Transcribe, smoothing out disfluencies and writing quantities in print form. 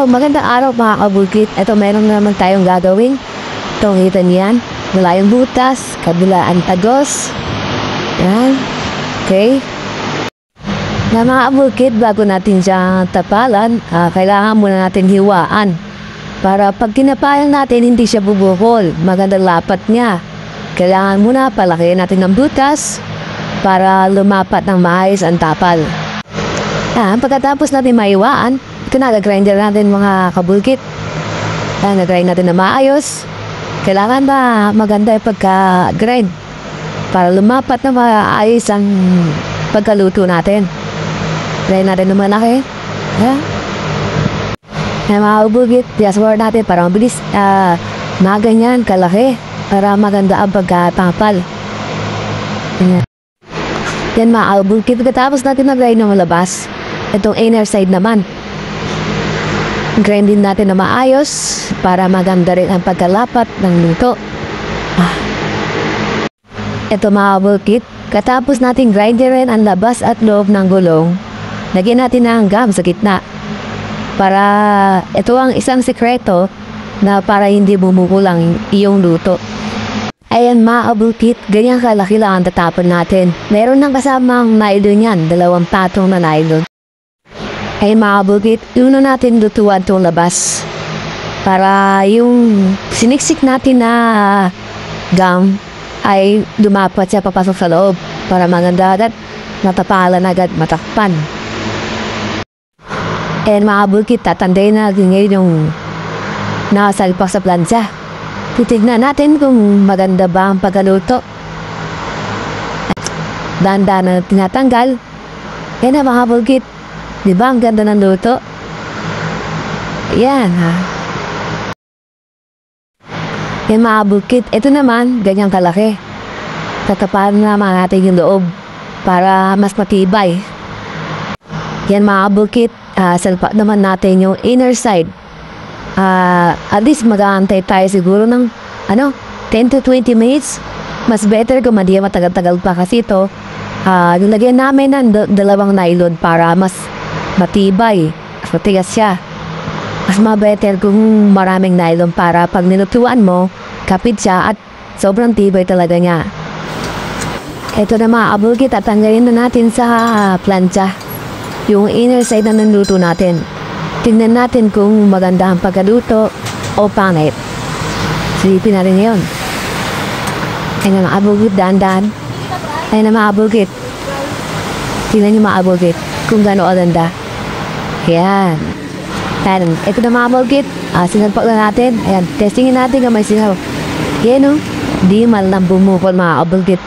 Magandang araw mga kabukit. Ito meron na naman tayong gagawin. Itong kita niyan. Malayong butas, kabilaan tagos. Yan. Okay. Na mga kabukit, bago natin siya tapalan, kailangan muna natin hiwaan. Para pag tinapalan natin, hindi siya bubukol. Magandang lapat niya. Kailangan muna palakihin natin ng butas para lumapat ng maayos ang tapal. Pagkatapos natin maiwaan, ito na, nag-grinder natin mga kabulkit. Nag-grind natin na maayos. Kailangan ba maganda yung pagka-grind para lumapat na maayos ang pagkaluto natin. Grind natin na malaki. Mga kabulkit, diaswar natin para mabilis maganyan, kalaki. Para maganda ang pagkatapal. Yan mga kabulkit, pagkatapos natin nag-grind na malabas, itong inner side naman. Grind din natin na maayos para maganda rin ang pagkalapat ng luto. Ito mga kabulkit, katapos natin grind rin ang labas at loob ng gulong, lagyan natin ng gum sa gitna. Para ito ang isang sekreto na para hindi bumukulang iyong luto. Ayan mga kabulkit, ganyan kalaki lang ang tatapon natin. Meron ng kasamang nylon yan, 2 patong na nylon. Ay mga kabukit, una natin lutuan itong labas. Para yung siniksik natin na gum ay dumapat siya papasok sa loob. Para maganda agad, natapalan agad, matakpan. And mga kabukit, tatandayin natin ngayon yung nakasalpak sa plancha. Titignan natin kung maganda ba ang pagkaluto. Dahan-dahan na tinatanggal. Yan na mga kabukit. Diba ang ganda ng luto? Yan Yan mga kabukit. Ito naman, ganyang kalaki. Tatapalan naman natin yung loob para mas matibay. Yan mga kabukit. Salpak naman natin yung inner side. At least mag-aantay tayo siguro ng 10 to 20 minutes. Mas better kung hindi matagal-tagal pa kasi ito. Nilagyan namin ng 2 nylon para mas matibay, mas matigas siya. Mas mabetter kung maraming nylon para pag nilutuan mo, kapit siya at sobrang tibay talaga niya. Ito na mga kabukit, tatanggalin na natin sa plancha yung inner side na niluto natin. Tingnan natin kung maganda ang pagkaluto o pangit. Silipin natin ngayon. Ayun na mga kabukit, dahan-dahan. Ayun na mga kabukit. Tingnan niyo mga kabukit kung gaano aganda. Yan. Ayan. Ito na mga kabukit. Sinalpak na natin. Ayan. Testingin natin kung may singaw. Yan o. Di man lang bumukol mga kabukit.